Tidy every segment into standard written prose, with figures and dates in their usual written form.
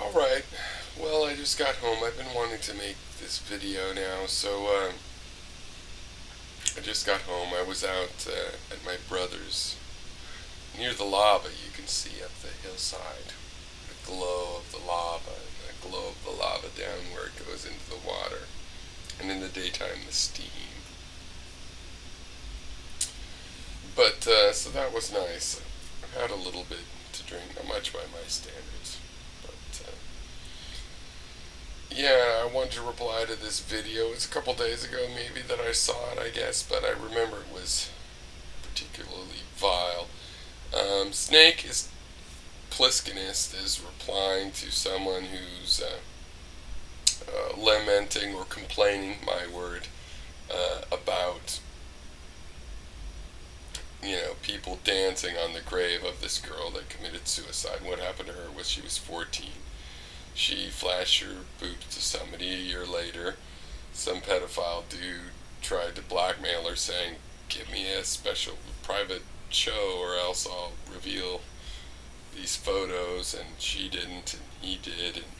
Alright, well, I just got home. I've been wanting to make this video now, so I just got home. I was out at my brother's near the lava. You can see up the hillside the glow of the lava and the glow of the lava down where it goes into the water, and in the daytime the steam. But so that was nice. I had a little bit to drink, not much by my standards, but yeah, I wanted to reply to this video. It's a couple days ago maybe that I saw it, I guess, but I remember it was particularly vile. Snakeplolskinist is replying to someone who's lamenting or complaining, my word, about people dancing on the grave of this girl that committed suicide. What happened to her was she was 14. She flashed her boobs to somebody. A year later, some pedophile dude tried to blackmail her, saying, give me a special private show or else I'll reveal these photos, and she didn't and he did, and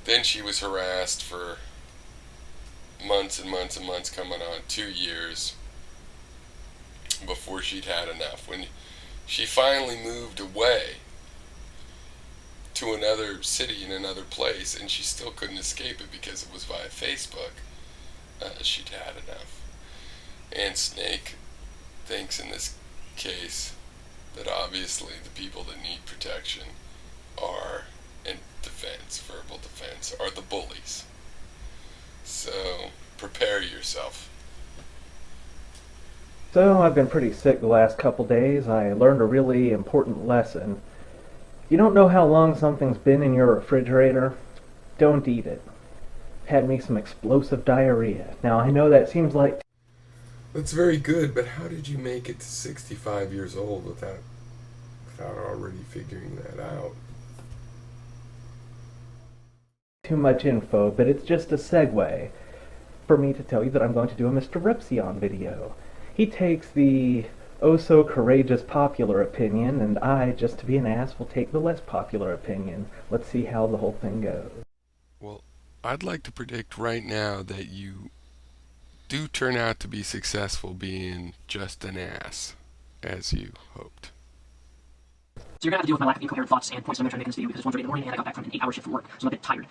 then she was harassed for months and months and months, coming on 2 years, before she'd had enough. When she finally moved away to another city in another place, and she still couldn't escape it because it was via Facebook, she'd had enough. And Snake thinks in this case that obviously the people that need protection are, in defense, verbal defense, are the bullies. So prepare yourself. So, I've been pretty sick the last couple days. I learned a really important lesson. You don't know how long something's been in your refrigerator? Don't eat it. Had me some explosive diarrhea. Now, I know that seems like... That's very good, but how did you make it to 65 years old without already figuring that out? too much info, but it's just a segue for me to tell you that I'm going to do a Mr. Repsion video. He takes the oh-so-courageous popular opinion, and I, just to be an ass, will take the less popular opinion. Let's see how the whole thing goes. Well, I'd like to predict right now that you do turn out to be successful being just an ass, as you hoped. So you're going to have to deal with my lack of incoherent thoughts and points I'm going to try to make in this video because it's 1:30 in the morning and I got back from an 8-hour shift from work, so I'm a bit tired.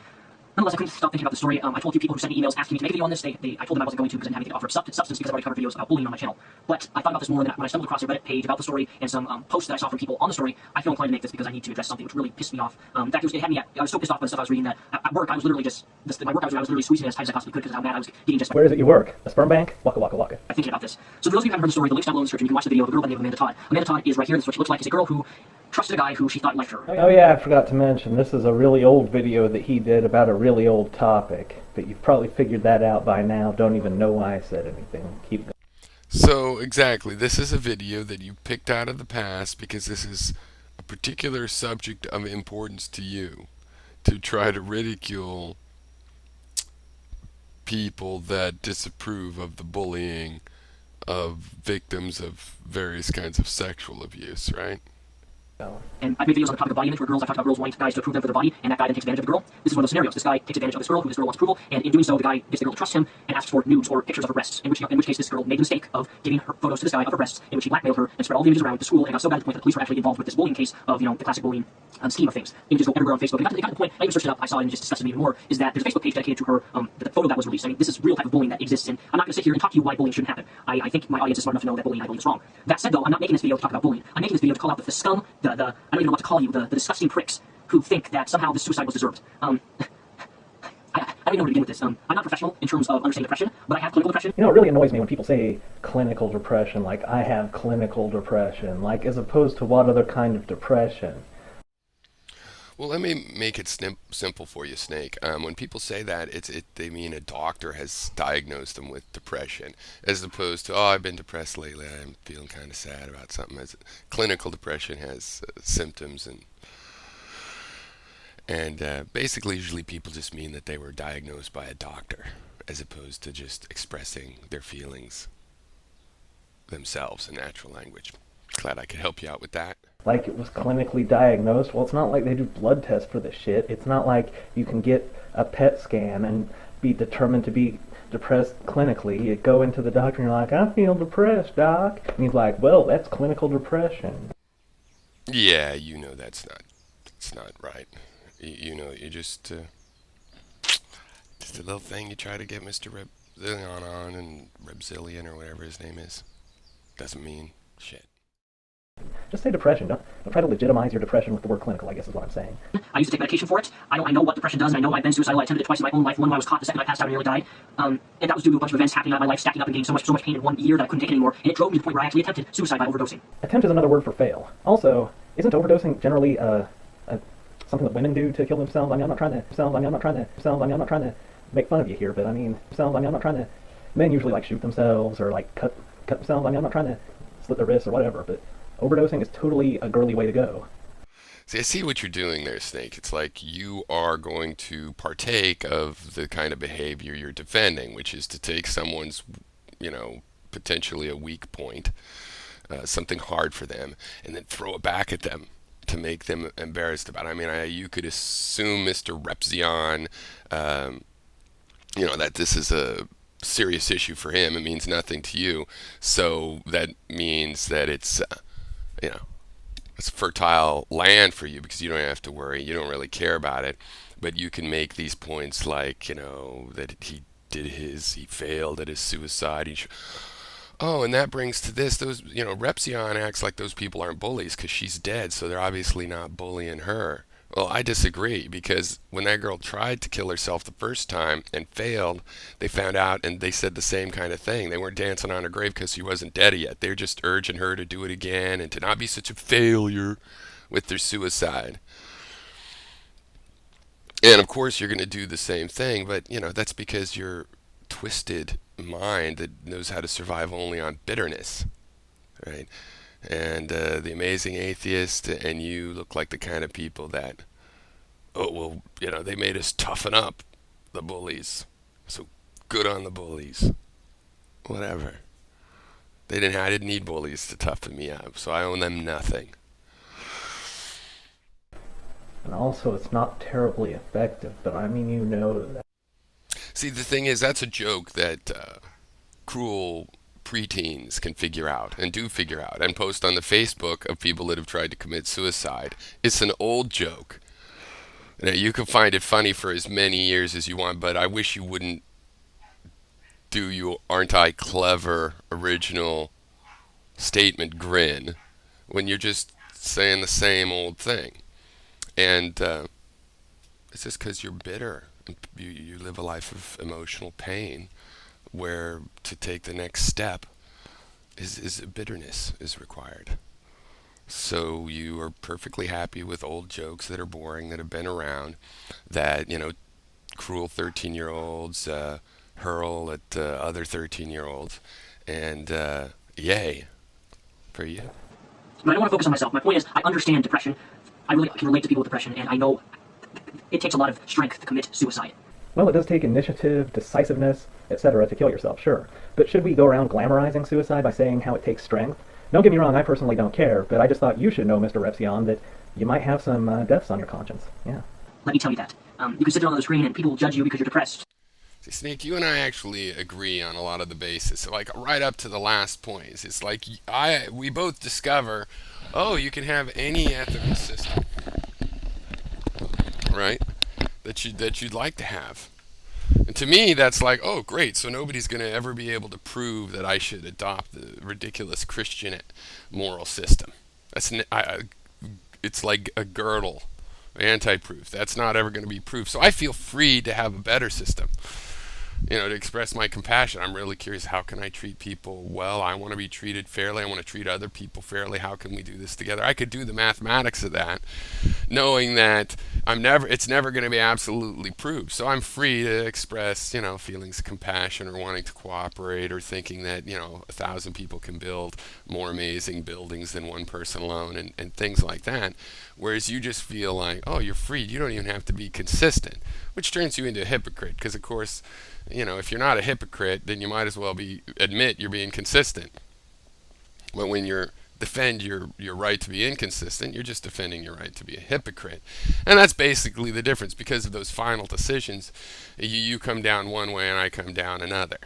Nonetheless, I couldn't stop thinking about the story. I told a few people who sent me emails asking me to make a video on this. I told them I wasn't going to because I didn't have anything to offer of substance because I've already covered videos about bullying on my channel. But I thought about this more, and then when I stumbled across a Reddit page about the story and some posts that I saw from people on the story, I feel inclined to make this because I need to address something which really pissed me off. In fact, it had me. I was so pissed off by the stuff I was reading that at work I was literally just my work I was literally squeezing it as tight as I possibly could because of how mad I was getting just. Where is it you work? A sperm bank? Waka waka waka. I'm thinking about this. So for those of you who haven't heard the story, the link's down below in the description. You can watch the video of a girl by the name of Amanda Todd. Amanda Todd is right here. This is what she looks like. It's a girl who trusted a guy who she thought liked her. Oh yeah, I forgot to mention, this is a really old video that he did about a really old topic. But you've probably figured that out by now. Don't even know why I said anything. Keep going. So, exactly, this is a video that you picked out of the past because this is a particular subject of importance to you, to try to ridicule people that disapprove of the bullying of victims of various kinds of sexual abuse, right? And I've made videos on the topic of body image where I've talked about girls wanting guys to approve them for their body, and that guy then takes advantage of the girl. This is one of those scenarios. This guy takes advantage of this girl, who this girl wants approval, and in doing so, the guy gets the girl to trust him and asks for nudes or pictures of her breasts, in which case this girl made the mistake of giving her photos to this guy of her breasts, in which he blackmailed her and spread all the images around the school, and got so bad to the point that the police were actually involved with this bullying case of, the classic bullying scheme of things. Images go everywhere on Facebook. It got to the point, I even searched it up, I saw it and just discussed it even more, is that there's a Facebook page dedicated to her, the photo that was released. I mean, this is real type of bullying that exists, and I'm not going to sit here and talk to you why bullying shouldn't happen. I think my audience is smart enough to know that bullying, I believe, is wrong. That said, though, I'm not making this video to talk about bullying. I'm making this video to call out the scum, I don't even know what to call you, the disgusting pricks who think that somehow this suicide was deserved. I don't even know where to begin with this. I'm not professional in terms of understanding depression, but I have clinical depression. You know, it really annoys me when people say clinical depression, like I have clinical depression, like as opposed to what other kind of depression. Well, let me make it simple for you, Snake. When people say that, they mean a doctor has diagnosed them with depression, as opposed to, oh, I've been depressed lately, I'm feeling kind of sad about something. Clinical depression has symptoms, and basically usually people just mean that they were diagnosed by a doctor, as opposed to just expressing their feelings themselves in natural language. Glad I could help you out with that. like it was clinically diagnosed. Well, it's not like they do blood tests for this shit. It's not like you can get a PET scan and be determined to be depressed clinically. You go into the doctor and you're like, I feel depressed, doc. And he's like, well, that's clinical depression. Yeah, that's not right. You just a little thing you try to get Mr. Repzillion on, and Repzillion or whatever his name is doesn't mean shit. Just say depression. Don't try to legitimize your depression with the word clinical, I guess is what I'm saying. I used to take medication for it. I know what depression does, and I know I've been suicidal. I attempted it twice in my own life. One when I was caught, the second I passed out and nearly died. And that was due to a bunch of events happening in my life, stacking up and getting so much pain in 1 year that I couldn't take it anymore. And it drove me to the point where I actually attempted suicide by overdosing. Attempt is another word for fail. Also, isn't overdosing generally something that women do to kill themselves? I mean, I'm not trying to make fun of you here, but I mean, I'm not trying to. Men usually like shoot themselves or like cut themselves. I mean, I'm not trying to slit their wrists or whatever, but overdosing is totally a girly way to go. See, I see what you're doing there, Snake. It's like you are going to partake of the kind of behavior you're defending, which is to take someone's, potentially a weak point, something hard for them, and then throw it back at them to make them embarrassed about it. I mean, you could assume Mr. Repzion, that this is a serious issue for him. It means nothing to you. So that means that it's fertile land for you because you don't have to worry. You don't really care about it. But you can make these points like, that he failed at his suicide. And that brings to this, Repzion acts like those people aren't bullies because she's dead, so they're obviously not bullying her. Well, I disagree, because when that girl tried to kill herself the first time and failed, they found out and they said the same kind of thing. They weren't dancing on her grave because she wasn't dead yet. They were just urging her to do it again and to not be such a failure with their suicide. And of course you're going to do the same thing, but that's because you're twisted mind that knows how to survive only on bitterness, right? And the amazing atheist and you look like the kind of people that, they made us toughen up, the bullies. So good on the bullies. Whatever. I didn't need bullies to toughen me up, so I owe them nothing. And also, it's not terribly effective, but I mean, that. See, the thing is, that's a joke that cruel preteens can figure out and do figure out and post on the Facebook of people that have tried to commit suicide. It's an old joke. You can find it funny for as many years as you want, but I wish you wouldn't do your aren't I clever original statement grin when you're just saying the same old thing. And it's just because you're bitter. You live a life of emotional pain where to take the next step is bitterness is required. So you are perfectly happy with old jokes that are boring, that have been around, that, cruel 13-year-olds hurl at other 13-year-olds, and yay for you. But I don't want to focus on myself. My point is, I understand depression. I really can relate to people with depression, and I know it takes a lot of strength to commit suicide. Well, it does take initiative, decisiveness, etc. to kill yourself, sure. But should we go around glamorizing suicide by saying how it takes strength? Don't get me wrong, I personally don't care, but I just thought you should know, Mr. Repzion, that you might have some deaths on your conscience. Yeah. Let me tell you that. You can sit on the screen and people will judge you because you're depressed. See, Snake, you and I actually agree on a lot of the basis. Like right up to the last points, it's like we both discover, you can have any ethical system, right? That you'd like to have. And to me, that's like, oh, great. So nobody's going to ever be able to prove that I should adopt the ridiculous Christian moral system. It's like a girdle, anti-proof. That's not ever going to be proof. So I feel free to have a better system. To express my compassion. I'm really curious, how can I treat people well? I want to be treated fairly. I want to treat other people fairly. How can we do this together? I could do the mathematics of that, knowing that it's never going to be absolutely proved. So I'm free to express, feelings of compassion or wanting to cooperate or thinking that, 1,000 people can build more amazing buildings than one person alone and things like that. Whereas you just feel like, you're free. You don't even have to be consistent, which turns you into a hypocrite because, of course, if you're not a hypocrite, then you might as well admit you're being consistent. But when you're defend your right to be inconsistent. You're just defending your right to be a hypocrite. And that's basically the difference. Because of those final decisions, you come down one way and I come down another.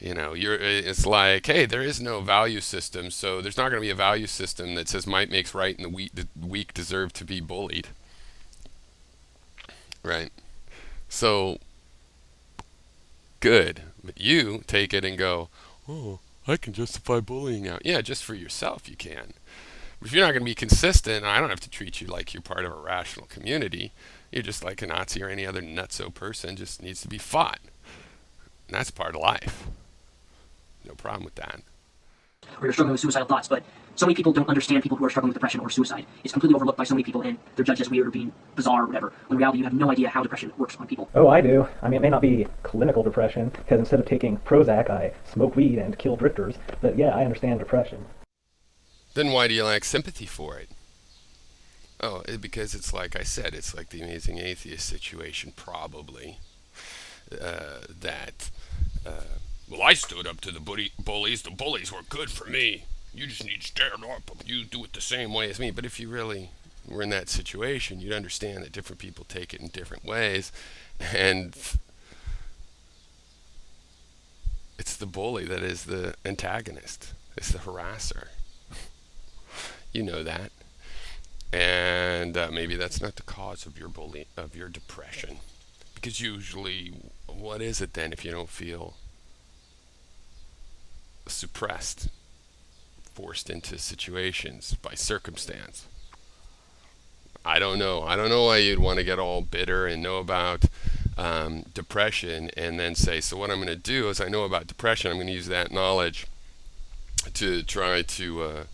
It's like, hey, there is no value system, so there's not going to be a value system that says might makes right and the weak deserve to be bullied. Right? So, good. But you take it and go, oh, I can justify bullying now. Yeah, just for yourself you can. But if you're not going to be consistent, I don't have to treat you like you're part of a rational community. You're just like a Nazi or any other nutso person, just needs to be fought. And that's part of life. No problem with that. Or you're struggling with suicidal thoughts, but so many people don't understand people who are struggling with depression or suicide. It's completely overlooked by so many people, and they're judged as weird or being bizarre or whatever. When in reality, you have no idea how depression works on people. Oh, I do. I mean, it may not be clinical depression, because instead of taking Prozac, I smoke weed and kill drifters. But yeah, I understand depression. Then why do you lack sympathy for it? Oh, because it's like I said, it's like the Amazing Atheist situation, probably. Well, I stood up to the bullies. The bullies were good for me. You just need to stand up. You do it the same way as me. But if you really were in that situation, you'd understand that different people take it in different ways. And it's the bully that is the antagonist. It's the harasser. You know that. And maybe that's not the cause of your depression. Because usually, what is it then if you don't feel suppressed, forced into situations by circumstance? I don't know why you'd want to get all bitter and know about depression and then say, so what I'm going to do is I know about depression, I'm going to use that knowledge to try to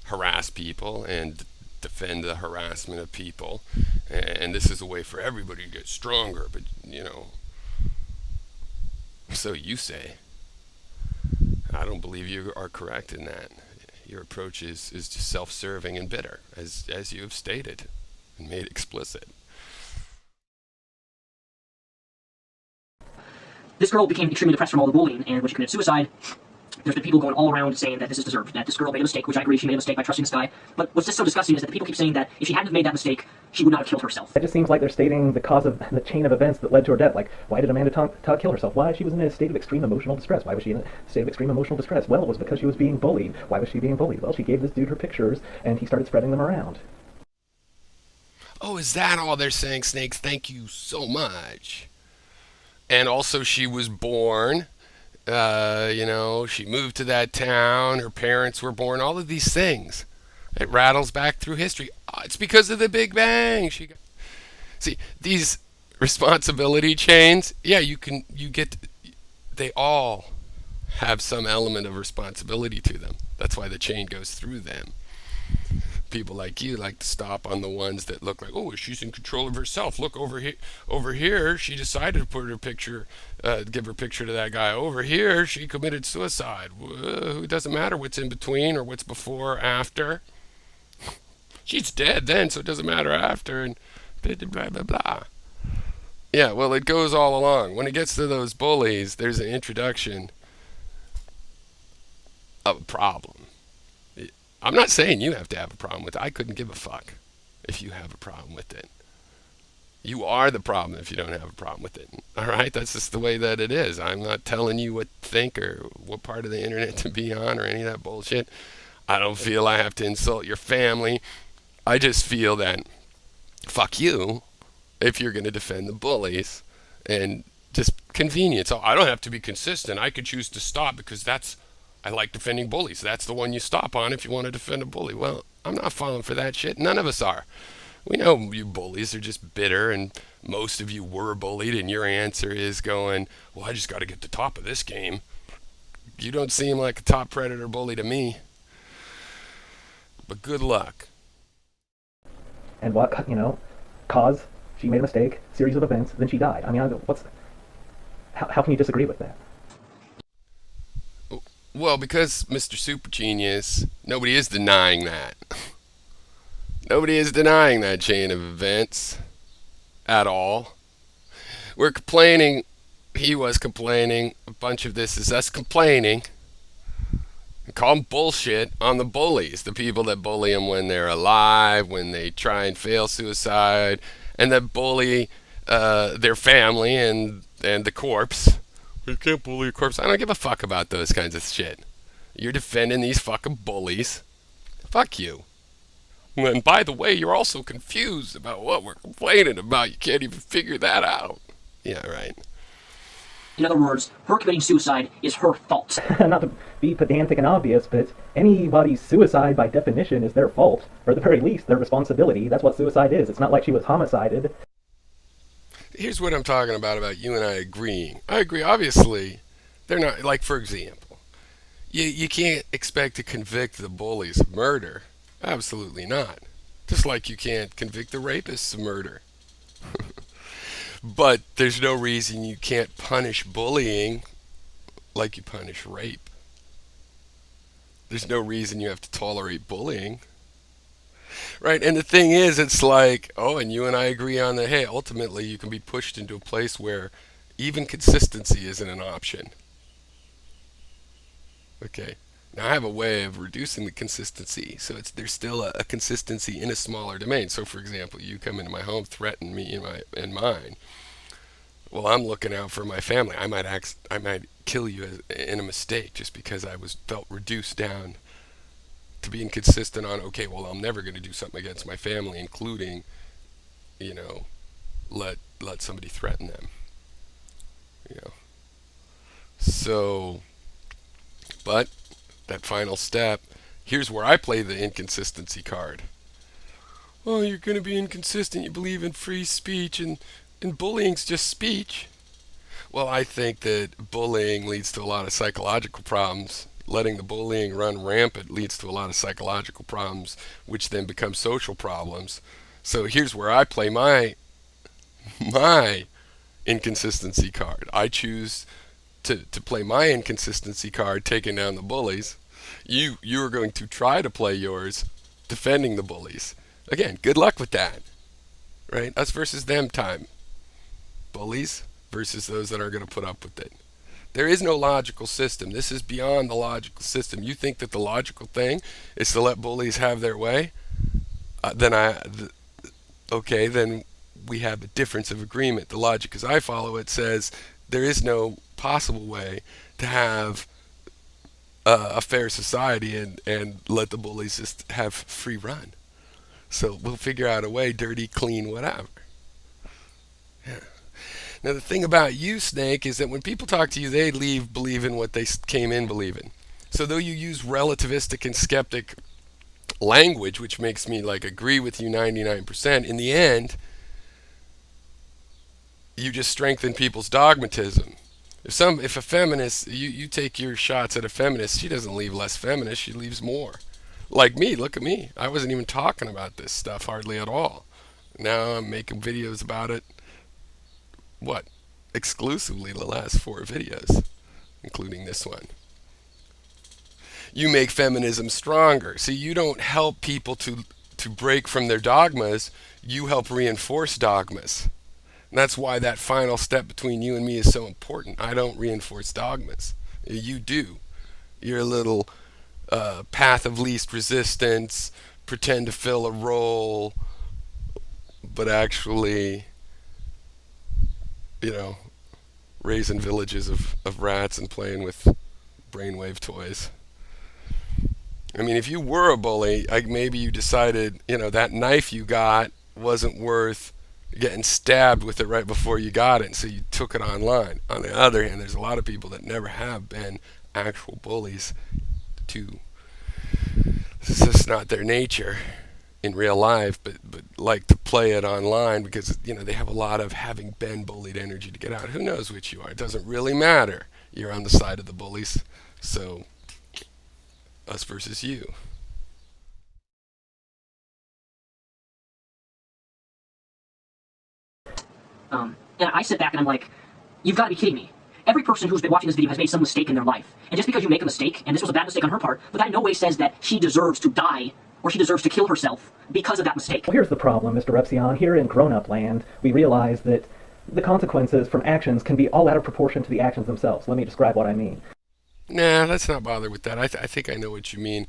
harass people and defend the harassment of people, and this is a way for everybody to get stronger. But so you say. I don't believe you are correct in that. Your approach is just self-serving and bitter, as you have stated and made explicit. This girl became extremely depressed from all the bullying, and when she committed suicide, there's been people going all around saying that this is deserved, that this girl made a mistake, which I agree, she made a mistake by trusting this guy. But what's just so disgusting is that the people keep saying that if she hadn't have made that mistake, she would not have killed herself. It just seems like they're stating the cause of the chain of events that led to her death. Like, why did Amanda Todd kill herself? Why? She was in a state of extreme emotional distress. Why was she in a state of extreme emotional distress? Well, it was because she was being bullied. Why was she being bullied? Well, she gave this dude her pictures, and he started spreading them around. Oh, is that all they're saying, Snakes? Thank you so much. And also, she was born. She moved to that town, her parents were born, all of these things. It rattles back through history. Oh, it's because of the Big Bang. See, these responsibility chains, yeah, they all have some element of responsibility to them. That's why the chain goes through them. People like you like to stop on the ones that look like, oh, she's in control of herself. Look over here. Over here, she decided to put her picture, give her picture to that guy. Over here, she committed suicide. It doesn't matter what's in between or what's before or after. She's dead then, so it doesn't matter after. And blah, blah, blah, blah. Yeah, well, it goes all along. When it gets to those bullies, there's an introduction of a problem. I'm not saying you have to have a problem with it. I couldn't give a fuck if you have a problem with it. You are the problem if you don't have a problem with it. All right? That's just the way that it is. I'm not telling you what to think or what part of the internet to be on or any of that bullshit. I don't feel I have to insult your family. I just feel that fuck you if you're going to defend the bullies and just convenience. Oh, I don't have to be consistent. I could choose to stop because I like defending bullies. That's the one you stop on if you want to defend a bully. Well, I'm not falling for that shit. None of us are. We know you bullies are just bitter, and most of you were bullied, and your answer is going, well, I just got to get to the top of this game. You don't seem like a top predator bully to me. But good luck. And what, cause? She made a mistake, series of events, then she died. I mean, how can you disagree with that? Well, because Mr. Super Genius, nobody is denying that. Nobody is denying that chain of events at all. We're complaining. He was complaining. A bunch of this is us complaining. Call them bullshit on the bullies, the people that bully them when they're alive, when they try and fail suicide, and that bully their family and the corpse. You can't bully a corpse. I don't give a fuck about those kinds of shit. You're defending these fucking bullies. Fuck you. And by the way, you're also confused about what we're complaining about. You can't even figure that out. Yeah, right. In other words, her committing suicide is her fault. Not to be pedantic and obvious, but anybody's suicide by definition is their fault, or at the very least, their responsibility. That's what suicide is. It's not like she was homicided. Here's what I'm talking about you and I agreeing. I agree, obviously, they're not, like, for example, you can't expect to convict the bullies of murder. Absolutely not. Just like you can't convict the rapists of murder. But there's no reason you can't punish bullying like you punish rape. There's no reason you have to tolerate bullying. Right? And the thing is, it's like, oh, and you and I agree on that, hey, ultimately you can be pushed into a place where even consistency isn't an option. Okay. Now I have a way of reducing the consistency, so there's still a consistency in a smaller domain. So, for example, you come into my home, threaten me and mine. Well, I'm looking out for my family. I might kill you in a mistake just because I felt reduced down to being consistent on, okay, well, I'm never going to do something against my family, including, let somebody threaten them. So, but that final step, here's where I play the inconsistency card. Oh, you're going to be inconsistent. You believe in free speech, and bullying's just speech. Well, I think that bullying leads to a lot of psychological problems. Letting the bullying run rampant leads to a lot of psychological problems, which then become social problems. So here's where I play my inconsistency card. I choose to play my inconsistency card, taking down the bullies. You are going to try to play yours, defending the bullies. Again, good luck with that. Right? Us versus them time. Bullies versus those that are going to put up with it. There is no logical system. This is beyond the logical system. You think that the logical thing is to let bullies have their way? Then we have a difference of agreement. The logic as I follow it says there is no possible way to have a fair society and let the bullies just have free run. So we'll figure out a way, dirty, clean, whatever. Yeah. Now the thing about you, Snake, is that when people talk to you, they leave believing what they came in believing. So though you use relativistic and skeptic language, which makes me agree with you 99%, in the end, you just strengthen people's dogmatism. If a feminist, you take your shots at a feminist, she doesn't leave less feminist, she leaves more. Like me, look at me. I wasn't even talking about this stuff hardly at all. Now I'm making videos about it. Exclusively the last 4 videos, including this one. You make feminism stronger. See, you don't help people to break from their dogmas, you help reinforce dogmas. And that's why that final step between you and me is so important. I don't reinforce dogmas. You do. You're a little path of least resistance, pretend to fill a role, but actually, raising villages of rats and playing with brainwave toys. I mean, if you were a bully, maybe you decided, that knife you got wasn't worth getting stabbed with it right before you got it, and so you took it online. On the other hand, there's a lot of people that never have been actual bullies. It's just not their nature in real life, but like to play it online because they have a lot of having been bullied energy to get out. Who knows which you are? It doesn't really matter. You're on the side of the bullies, so us versus you. And I sit back and I'm like, you've got to be kidding me. Every person who's been watching this video has made some mistake in their life. And just because you make a mistake, and this was a bad mistake on her part, but that in no way says that she deserves to die or she deserves to kill herself because of that mistake. Well, here's the problem, Mr. Repsion. Here in grown-up land, we realize that the consequences from actions can be all out of proportion to the actions themselves. Let me describe what I mean. Nah, let's not bother with that. I think I know what you mean.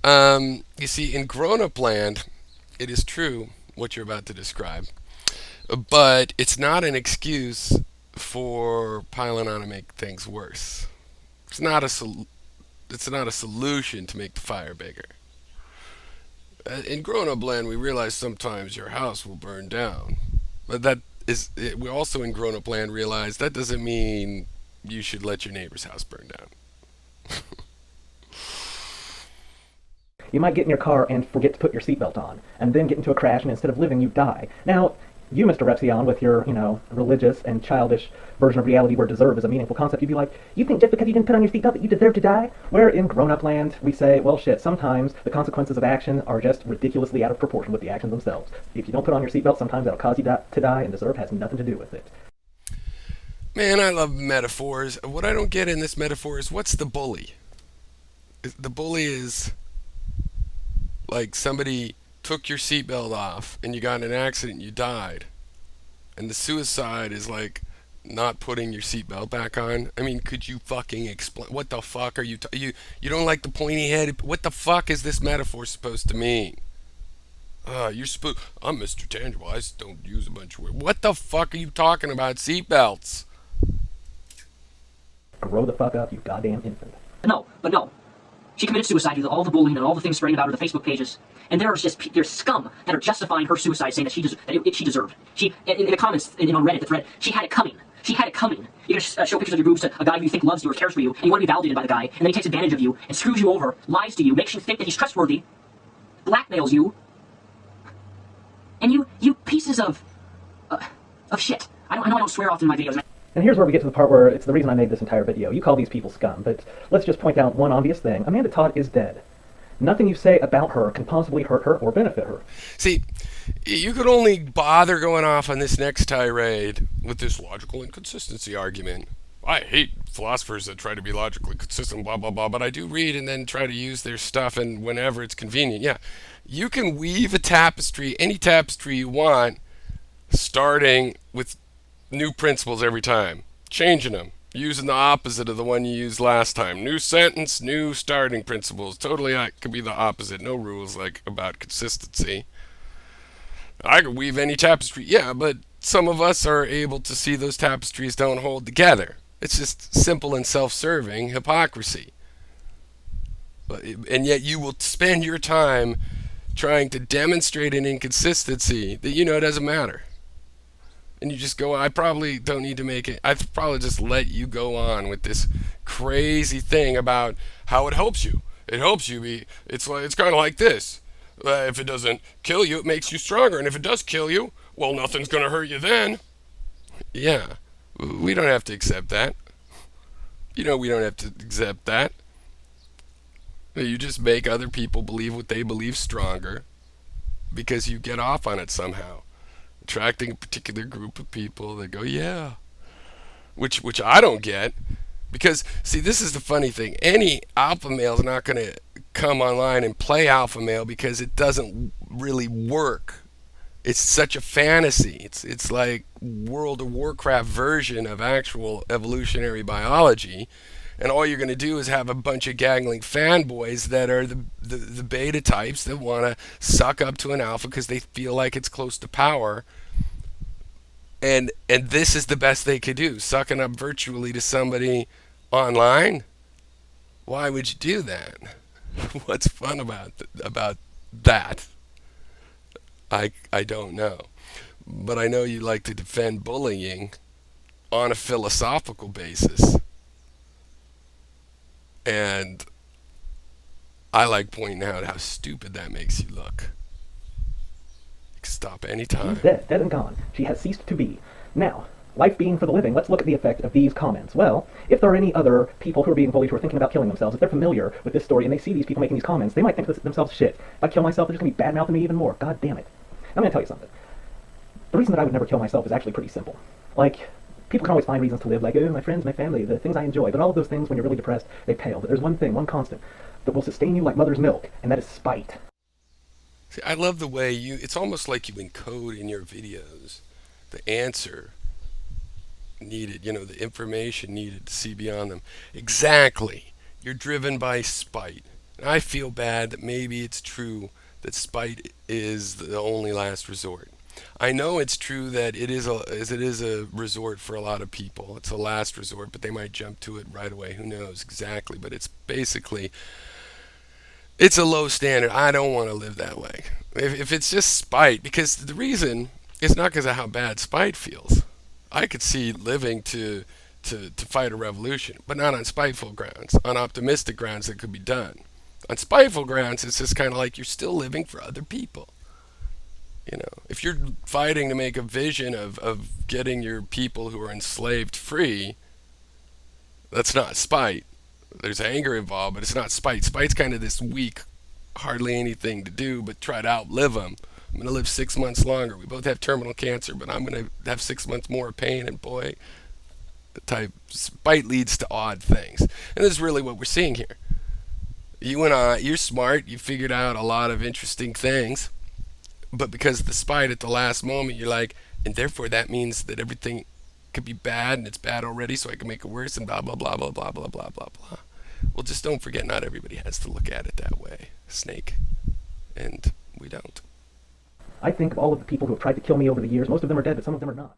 You see, in grown-up land, it is true what you're about to describe, but it's not an excuse for piling on to make things worse. It's not a it's not a solution to make the fire bigger. In grown-up land, we realize sometimes your house will burn down, but we also in grown-up land realize that doesn't mean you should let your neighbor's house burn down. You might get in your car and forget to put your seatbelt on, and then get into a crash, and instead of living, you die. Now, you, Mr. Repsion, with your, religious and childish version of reality where deserve is a meaningful concept, you'd be like, you think just because you didn't put on your seatbelt that you deserve to die? Where in grown-up land, we say, well, shit, sometimes the consequences of action are just ridiculously out of proportion with the actions themselves. If you don't put on your seatbelt, sometimes that'll cause you to die, and deserve has nothing to do with it. Man, I love metaphors. What I don't get in this metaphor is what's the bully? The bully is like somebody took your seatbelt off and you got in an accident and you died. And the suicide is like not putting your seatbelt back on. I mean, could you fucking explain? What the fuck are you don't like the pointy head? What the fuck is this metaphor supposed to mean? You're supposed. I'm Mr. Tangible. I just don't use a bunch of words. What the fuck are you talking about? Seatbelts. Grow the fuck up, you goddamn infant. But no. She committed suicide due to all the bullying and all the things spreading about her, the Facebook pages. And there's scum that are justifying her suicide, saying that she deserved. In the comments on Reddit, the thread, she had it coming. She had it coming. You're gonna show pictures of your boobs to a guy who you think loves you or cares for you, and you want to be validated by the guy, and then he takes advantage of you and screws you over, lies to you, makes you think that he's trustworthy, blackmails you, and you pieces of shit. I know I don't swear often in my videos. And here's where we get to the part where it's the reason I made this entire video. You call these people scum, but let's just point out one obvious thing. Amanda Todd is dead. Nothing you say about her can possibly hurt her or benefit her. See, you could only bother going off on this next tirade with this logical inconsistency argument. I hate philosophers that try to be logically consistent, blah, blah, blah, but I do read and then try to use their stuff and whenever it's convenient. Yeah, you can weave a tapestry, any tapestry you want, starting with new principles every time, changing them, using the opposite of the one you used last time. New sentence, new starting principles. Totally, could be the opposite. No rules like about consistency. I could weave any tapestry, yeah, but some of us are able to see those tapestries don't hold together. It's just simple and self-serving hypocrisy. And yet you will spend your time trying to demonstrate an inconsistency that you know doesn't matter. And you just go, I probably don't need to make it. I'd probably just let you go on with this crazy thing about how it helps you. It helps you be, it's kind of like this. If it doesn't kill you, it makes you stronger. And if it does kill you, well, nothing's going to hurt you then. Yeah, we don't have to accept that. We don't have to accept that. You just make other people believe what they believe stronger because you get off on it somehow. Attracting a particular group of people that go, yeah, which I don't get, because see, this is the funny thing. Any alpha male is not going to come online and play alpha male because it doesn't really work. It's such a fantasy. It's like World of Warcraft version of actual evolutionary biology, and all you're going to do is have a bunch of gangling fanboys that are the beta types that want to suck up to an alpha because they feel like it's close to power. And this is the best they could do, sucking up virtually to somebody online. Why would you do that? What's fun about that? I don't know. But I know you like to defend bullying on a philosophical basis. And I like pointing out how stupid that makes you look. You can stop anytime. She's dead and gone. She has ceased to be. Now, life being for the living, let's look at the effect of these comments. Well, if there are any other people who are being bullied who are thinking about killing themselves, if they're familiar with this story and they see these people making these comments, they might think to themselves, shit, if I kill myself, they're just going to be bad-mouthing me even more. God damn it. I'm going to tell you something. The reason that I would never kill myself is actually pretty simple. Like, people can always find reasons to live, like, oh, my friends, my family, the things I enjoy, but all of those things, when you're really depressed, they pale. But there's one thing, one constant, that will sustain you like mother's milk, and that is spite. See, I love the way it's almost like you encode in your videos the answer needed, the information needed to see beyond them. Exactly. You're driven by spite. And I feel bad that maybe it's true that spite is the only last resort. I know it's true that it is a resort for a lot of people. It's a last resort, but they might jump to it right away. Who knows exactly? But it's basically it's a low standard. I don't want to live that way. If it's just spite, because the reason is not because of how bad spite feels. I could see living to fight a revolution, but not on spiteful grounds, on optimistic grounds that could be done. On spiteful grounds, it's just kind of like you're still living for other people. If you're fighting to make a vision of getting your people who are enslaved free, that's not spite. There's anger involved, but it's not spite. Spite's kind of this weak, hardly anything to do but try to outlive them. I'm going to live 6 months longer. We both have terminal cancer, but I'm going to have 6 months more pain, and boy, the type spite leads to odd things. And this is really what we're seeing here. You and I, you're smart. You figured out a lot of interesting things, but because of the spite at the last moment, you're like, and therefore that means that everything could be bad, and it's bad already, so I can make it worse, and blah blah blah blah blah blah blah blah blah. Well, just don't forget, not everybody has to look at it that way, Snake, and we don't. I think of all of the people who have tried to kill me over the years. Most of them are dead, but some of them are not.